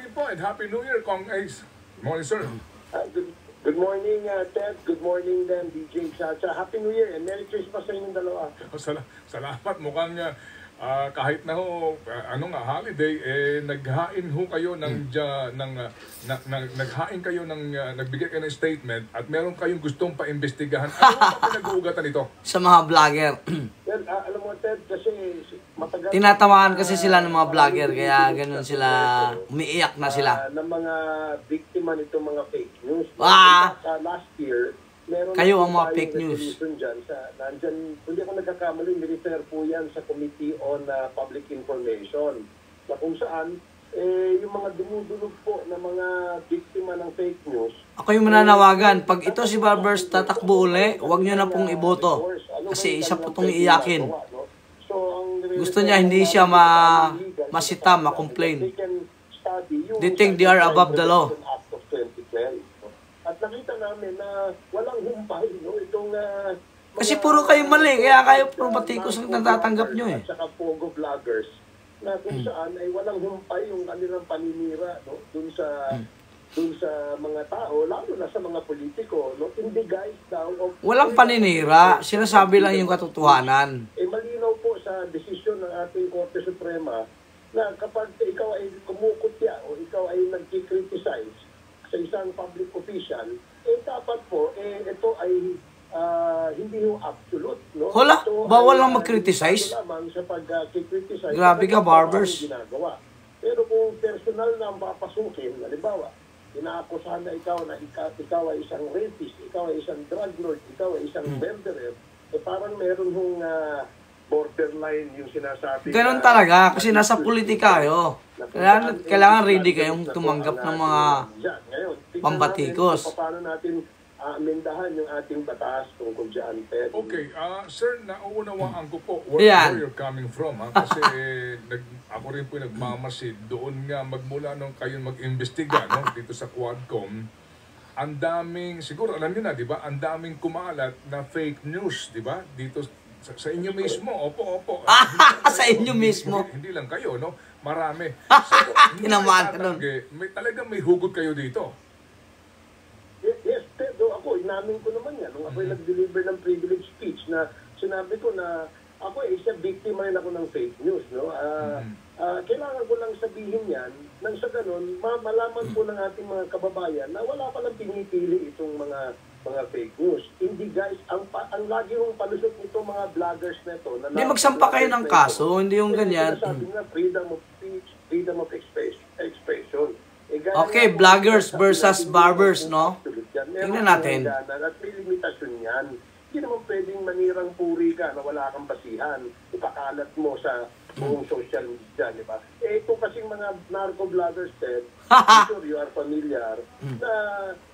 morning po and Happy New Year, Kong Ace. Morning, sir. Good morning, Ted. Good morning din, DJ Chacha. Happy New Year and Merry Christmas sa inyong dalawa. Salamat. Mukhang kahit na ho, holiday, naghain ho kayo naghain kayo nagbigay kayo ng statement at meron kayong gustong paimbestigahan. Ano ba pinag-uugatan ito? Sa mga vlogger. Well, alam mo, Ted, kasi matagal... Tinatamaan kasi sila ng mga vlogger, kaya ganun sila, umiiyak na sila. Ng mga biktima nitong mga fake news. Last year, meron kayo ang mga fake news. Nandyan, hindi ako nagkakamali, nirefer po yan sa Committee on Public Information. Na kung saan, yung mga dumudulog po na mga biktima ng fake news. Ako yung mananawagan, pag ito si Barbers tatakbo uli, huwag nyo na pong iboto. Kasi isa po itong iiyakin. Gusto niya hindi siya masita, ma-complain. They think they are above the law. At nakita namin na walang humpay, no? Itong kasi puro kayo mali, kaya kayo puro batikos ang natatanggap nyo eh. At saka pogo vloggers na kung saan ay walang humpay yung kanilang paninira, no? Dun sa mga tao, lalo na sa mga politiko, no? Hindi guys daw. Walang paninira, sinasabi lang yung katotohanan. Malinaw po sa desisyon ng ating Korte Suprema na kapag ikaw ay kumukutya o ikaw ay nag-criticize sa isang public official, dapat po, ito ay hindi yung absolute, no? Hala, bawal lang mag-criticize? Ito lamang sa pag-criticize. Grabe ka, Barbers. Pero kung personal na papasukin, halimbawa, inaakusahan na ikaw ay isang rapist, ikaw ay isang drug lord, ikaw ay isang murderer, parang meron hong borderline yung sinasabi. Ganun talaga, kasi nasa politika kayo. Kailangan ready kayong tumanggap ng mga pambatikos. Paano natin amendahan yung ating batas tungkol dyan, Ted? Okay, sir, nauunawaan ko po where you're coming from. Kasi ako rin po nagmamasid doon nga magmula nung kayo mag-imbestiga dito sa Quadcom. Ang daming, siguro alam niyo na, di ba? Ang daming kumalat na fake news, di ba? Dito sa inyo mismo, opo. Sa inyo mismo. Hindi lang kayo, no? Marami. Tinamaan ka nun. Talagang may hugot kayo dito. Yes, Pedro, ako, inamin ko naman yan. Nung ako'y nag-deliver ng privilege speech na sinabi ko na ako isa biktima rin ako ng fake news, no? Kailangan ko lang sabihin yan nang sa ganun, malaman po ng ating mga kababayan na wala palang pinipili itong mga fake news. Hindi guys, ang lagi yung palusot nito mga vloggers na ito. Hindi magsampa kayo ng kaso, hindi yung ganyan. Sabi nga, freedom of speech, freedom of expression. Okay, vloggers versus barbers, no? Tingnan natin. At may limitasyon yan. Hindi naman pwedeng manirang puri ka na wala kang basihan. Ipakalat mo sa buong social media, di ba? Ito kasing mga narco-vloggers, Ted, I'm sure you are familiar, na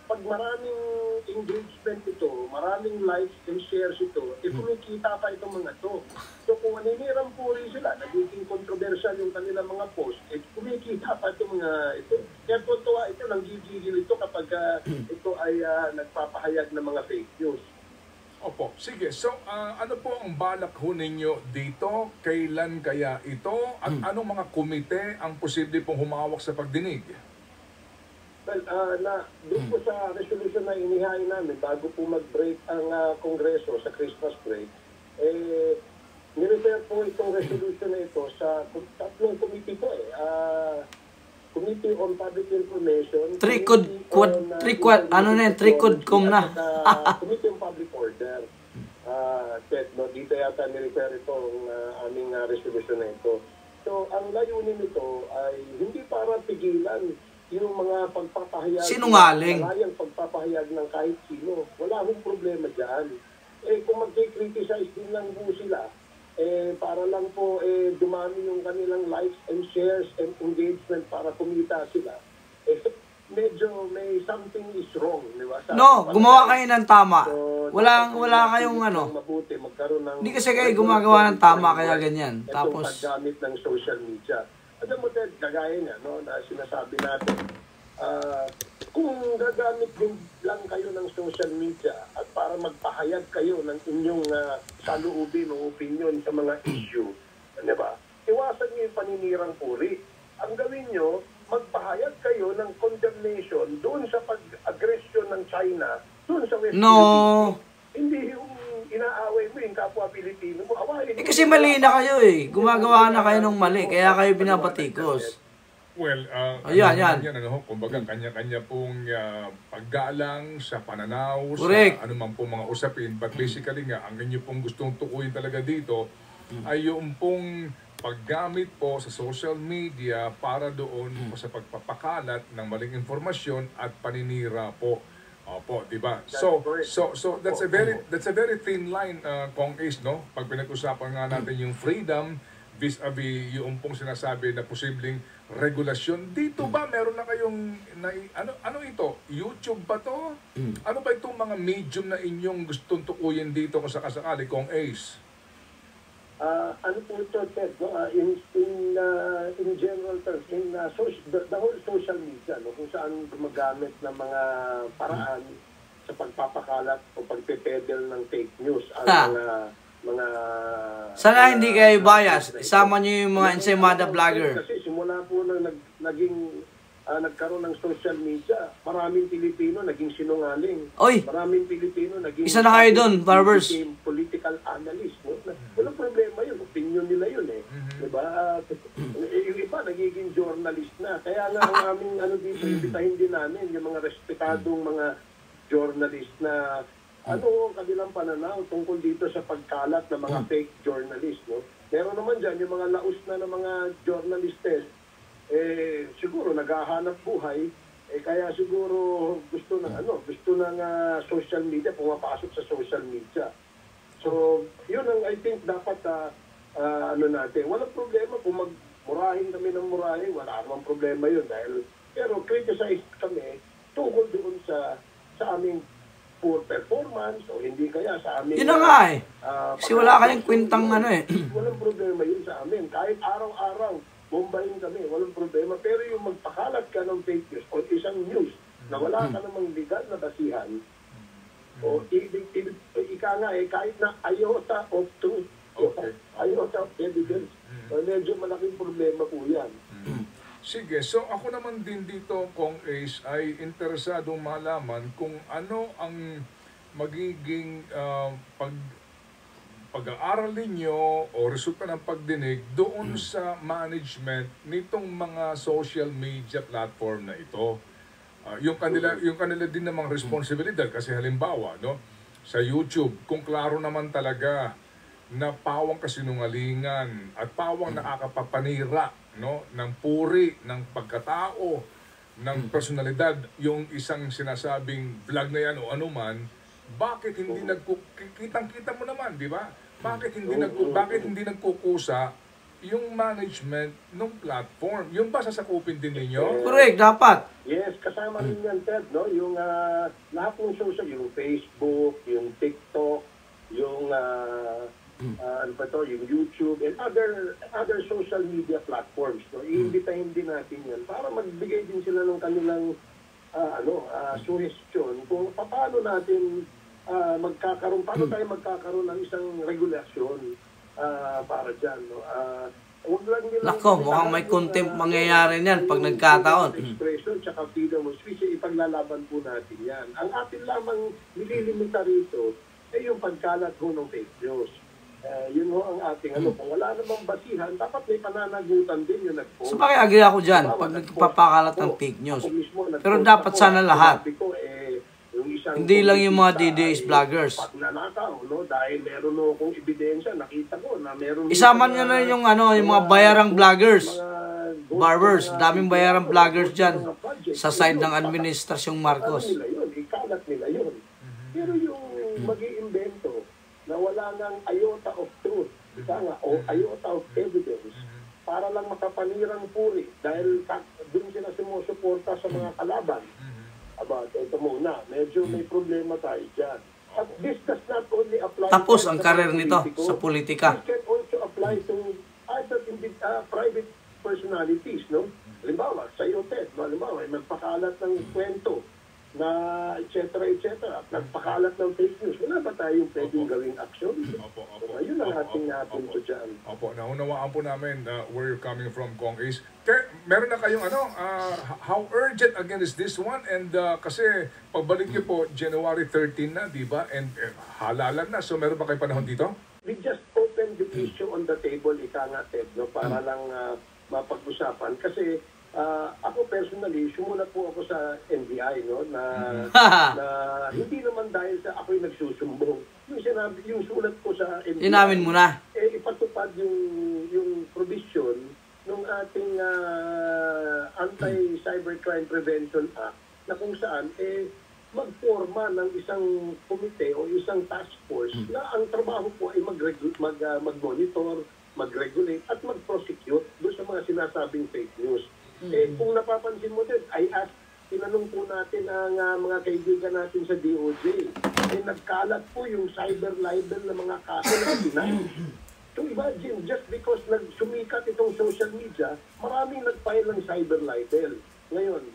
pag maraming engagement ito, maraming likes and shares ito, kumikita pa itong mga to. So kung naninirang puri sila, nagiging controversial yung kanilang mga post, kumikita pa itong mga ito. Kaya totoo ito, nanggigigil ito kapag ito ay nagpapahayag ng mga fake news. Opo, sige. So, ano po ang balak ho ninyo dito? Kailan kaya ito? At anong mga komite ang posible pong humawak sa pagdinig? Well, doon po sa resolution na inihain namin bago po mag-break ang Kongreso sa Christmas break, nirefer po itong resolution na ito sa tatlong committee po Committee on Public Information, Tricodcom na. Committee on Public Order. Dito yata nirefer itong aming resolution na ito. So, ang layunin nito ay hindi para pigilan yung mga pagpapahayag, sinungaling, malayang pagpapahayag ng kahit sino. Wala akong problema dyan. Kung mag-criticize din lang po sila, para lang po dumami yung kanilang likes and shares and engagement para kumita sila, medyo may something is wrong, di ba? No, gumawa kayo ng tama. So, wala kayong mabuti, magkaroon ng... Hindi kasi kayo gumagawa ng tama, kaya ganyan. Tapos paggamit ng social media. Alam mo, Ted, kagaya niya, no, na sinasabi natin, kung gagamit din lang kayo ng social media at para magpahayag kayo ng inyong saloobin o opinion sa mga issue, di ba? Iwasan niyo yung paninirang puri. Ang gawin nyo, magpahayag kayo ng condemnation doon sa pag-aggression ng China, doon sa West No. Philippines. Hindi yung inaaway mo yung kapwa Pilipino mo. Awayin mo. Kasi mali na kayo eh. Gumagawa na kayo ng mali, kaya kayo binabatikos. Well, yan. Kumbaga, kanya-kanya pong paggalang sa pananaw, Correct. sa anuman pong mga usapin. But basically nga, ang inyo pong gustong tukuyin talaga dito ay yung pong paggamit po sa social media para doon po sa pagpapakalat ng maling informasyon at paninira po. Opo, di ba? So that's a very thin line, Kong Ace, no? Pag pinag-usapan nga natin yung freedom vis-a-vis yung pong sinasabi na posibleng regulasyon. Dito ba meron na kayong ano ito? YouTube ba to? Ano ba itong mga medium na inyong gustong tukuyin dito kung sakasakali, Kong Ace? Ano po ito, Ted, no? In general terms, the whole social media, no? Kung saan gumagamit ng mga paraan sa pagpapakalat o pagpepedel ng fake news ang mga sana hindi kayo bias, isama nyo yung mga ensaymada vlogger. Kasi simula po nang nagkaroon ng social media, maraming Pilipino naging sinungaling. Oy! Maraming Pilipino naging Isa na kayo doon, barbers. Political analyst. No? Walang problema yun. Opinion nila yun eh. Diba? Yung iba nagiging journalist na. Kaya nga ang aming dito, ibitahin din namin yung mga respetadong mga journalist na kanilang pananaw tungkol dito sa pagkalat ng mga fake journalist. No? Meron naman dyan yung mga laos na ng mga journalistes, siguro naghahanap buhay, kaya siguro gusto ng social media, pumapasok sa social media. So, yun ang I think dapat natin. Walang problema kung magmurahin kami ng murahin, wala namang problema yun pero criticize kami tungkol doon sa aming poor performance o hindi kaya sa amin. Yun na nga eh. Kasi wala kayong kwentang Walang problema yun sa amin. Kahit araw-araw, bombahin kami, walang problema. Pero yung magpakalat ka ng fake news o isang news na wala ka namang legal na basihan, o ika nga kahit na iota of truth, iota of evidence, medyo malaking problema po yan. Sige, so ako naman din dito, Kong Ace, ay interesadong malaman kung ano ang magiging pag-aaral ninyo o resulta ng pagdinig doon sa management nitong mga social media platform na ito. Yung kanila din namang responsibilidad kasi halimbawa, no, sa YouTube, kung klaro naman talaga na pawang kasinungalingan at pawang nakakapapanira, no, ng puri, ng pagkatao, ng personalidad, yung isang sinasabing vlog na yan o anuman, bakit hindi kitang-kita mo naman, di ba? Bakit hindi nagkukusa yung management ng platform? Yung ba sasakupin din ninyo? Correct, dapat. Yes, kasama rin yan, Ted, no? Yung lahat ng social, yung Facebook, yung TikTok, yung yung YouTube and other social media platforms, no? Iimbitahin din natin yan para magbigay din sila ng kanilang suggestion kung paano natin paano tayo magkakaroon ng isang regulasyon para dyan, no? Huwag lang nilang Nako, mukhang may contempt mangyayari niyan pag nagkataon. Expression tsaka freedom of speech, ipaglalaban po natin yan. Ang atin lamang nililimita rito ay yung pagkalat ho ng fake news. Yun ho ang ating kung wala namang basihan, dapat may pananagutan din yung nag-post. So bakit agree ako dyan pag nagpapakalat ng fake news? Pero dapat sana lahat. Hindi lang yung mga DDS vloggers. Pagnanakaw, no? Dahil meron akong ebidensya, nakita ko na meron... Isama nyo na yung mga bayarang vloggers. Barbers, daming bayarang vloggers dyan sa side ng administrasyong Marcos. Ikalat nila yun. Pero yung mag-iimbento na wala nang iota of truth, o iota of evidence, para lang makapanirang puri dahil doon sila sumusuporta sa mga kalaban. Ito muna, medyo may problema tayo dyan. But this does not only apply... Tapos ang karir nito sa politika. It can also apply to other private personalities, no? Halimbawa, sa iyo, Ted, halimbawa, magpakalat ng kwento na etc. Nagpakalat ng fake news. Wala ba tayong pwedeng gawing action? Ayun ang ating punto dyan. Opo, naunawaan po namin where you're coming from, Kong Ace. Meron na kayong how urgent again is this one? And kasi pagbalik niyo po, January 13 na, di ba? And halalan na. So meron ba kayong panahon dito? We just opened the issue on the table, ika nga, Ted, no? Para lang mapag-usapan. Kasi ako personally, sumulat po ako sa NBI, no, na hindi naman dahil sa ako'y nagsusumbong. Yung sulat ko sa NBI, inamin mo na. Ipatupad yung provision ng ating Anti-Cybercrime Prevention Act na kung saan magforma ng isang komite o isang task force na ang trabaho po ay mag-monitor, mag-regulate at mag-prosecute doon sa mga sinasabing fake news. Kung napapansin mo din, tinanong po natin ang mga kaibigan natin sa DOJ. Nagkalat po yung cyber libel na mga kaso na Pinay. So imagine, just because nagsumikat itong social media, maraming nag-file ng cyber libel. Ngayon,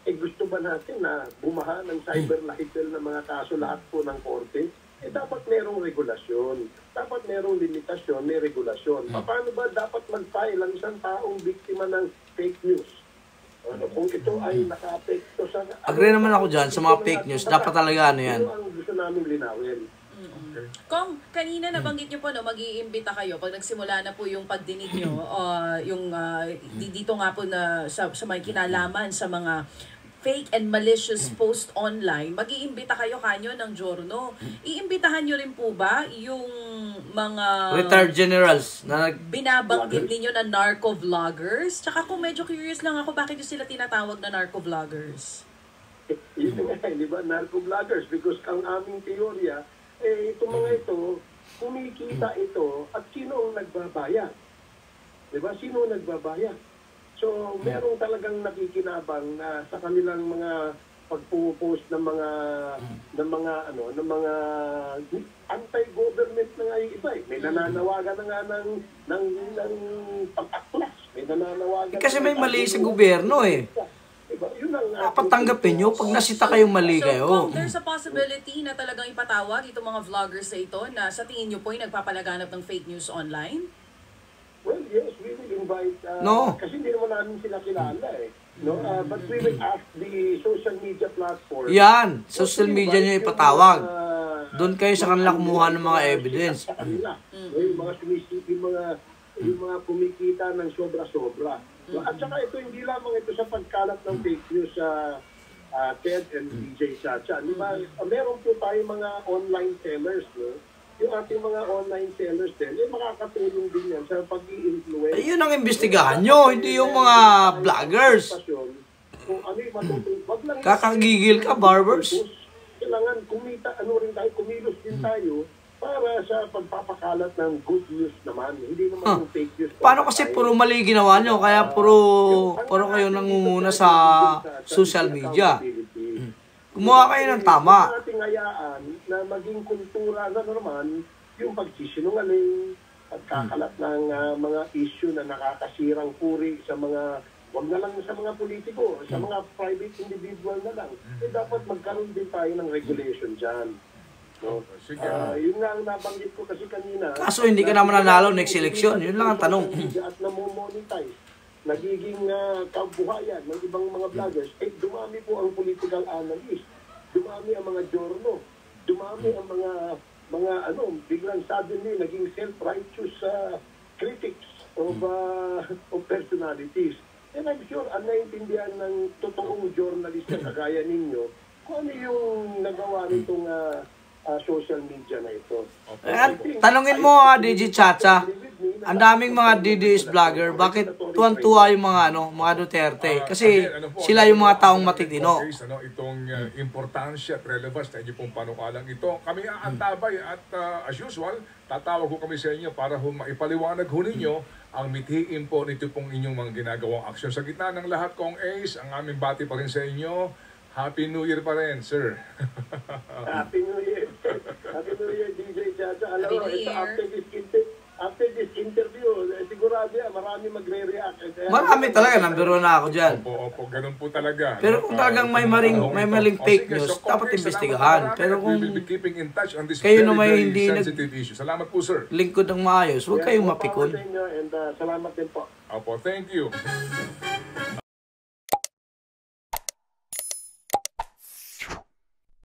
gusto ba natin na bumaha ng cyber libel na mga kaso lahat po ng korte? Dapat merong regulasyon. Dapat merong limitasyon, may regulasyon. Paano ba dapat mag-file ang isang taong biktima ng fake news? Kung ito ay naka-apekto sa... Agree naman ako dyan sa mga fake news. Dapat talaga yan. Ito ang gusto namin linawin. Okay. Kung kanina nabanggit niyo po, no, mag-iimbita kayo pag nagsimula na po yung pagdinig niyo, dito nga po na sa may kinalaman sa mga fake and malicious post online, mag-iimbita kayo kanyo ng Giorno. Iimbitahan nyo rin po ba yung mga retired generals na binabanggit ninyo na narco-vloggers? Tsaka kung medyo curious lang ako, bakit nyo sila tinatawag na narco-vloggers? Yun nga, di ba? Narco-vloggers. Because ang aming teorya, itong mga ito, kumikita ito at sino ang nagbabayad? Di ba? Sino ang nagbabayad? So, merong talagang nakikinabang na sa kanilang mga pagpo-post ng mga anti-government na nga yung iba. May nananawagan na nga ng pag-aklas. May nananawagan. Kasi may mali sa gobyerno Diba? Yun ang dapat tanggapin nyo pag nasita kayong mali kayo. So, kung there's a possibility na talagang ipatawag itong mga vloggers sa ito na sa tingin nyo po ay nagpapalaganap ng fake news online? Well, yes, we will invite, No. kasi hindi naman namin sila kilala no? But we will ask the social media platform. Yan, social media nyo ipatawag. Doon kayo sa kanila kumuha ng mga evidence. Sa kanila. Yung mga sumisip, yung mga kumikita ng sobra-sobra. At saka ito, hindi lamang ito sa pagkalat ng fake news sa Ted and DJ Chacha. Di ba? Meron po tayo mga online sellers, no? Yung ating mga online sellers din, makakatulong din yan sa pag-i-influence. Yun ang imbestigahan nyo, hindi yung mga vloggers. Kung ano yung matutulog. Kakagigil ka, barbers. Kailangan kumilos din tayo para sa pagpapakalat ng good news naman. Hindi naman yung fake news. Paano kasi puro mali ginawa nyo, kaya puro kayo nangunguna sa social media. Gumawa kayo ng tama. Ating hayaan na maging kultura na naman yung pagsisinungaling, pagkakalat ng mga issue na nakakasirang puri sa mga, wag na lang sa mga politiko, sa mga private individual na lang. Dapat magkaroon din tayo ng regulation dyan. No? Yun nga ang nabanggit ko kasi kanina. Kaso hindi ka naman nanalo next election. Yun lang ang tanong. At namomonetize. Nagiging kabuhayan ng ibang mga vloggers, dumami po ang political analyst, dumami ang mga Giorno, dumami ang mga biglang suddenly naging self-righteous critics of personalities. And I'm sure ang naiintindihan ng totoong journalist na kagaya ninyo kung ano yung nagawa nitong social media na ito. Tanungin mo DJ Chacha, ang daming mga DDS vlogger, bakit tuwan-tuwa yung mga Duterte? Kasi sila yung mga taong matitino. Itong importansya at relevance na inyo pong panukalang ito. Kami aantabay at as usual, tatawag ko kami sa inyo para maipaliwanag ho ninyo ang mithiin po nito pong inyong mga ginagawang aksyon. Sa gitna ng lahat, Kong Ace, ang aming bati pa rin sa inyo. Happy New Year pa rin, sir. Happy New Year. Happy New Year, DJ Chacha. Alam mo, after this interview, sigurado yan, marami magre-react. Marami talaga, number 1 na ako dyan. Opo, ganun po talaga. Pero kung talagang may maling fake news, dapat imbestigahan. Pero kung kayo na may hindi Salamat po, sir. lingkod ng maayos, huwag kayong mapikon. And salamat din po. Opo, thank you.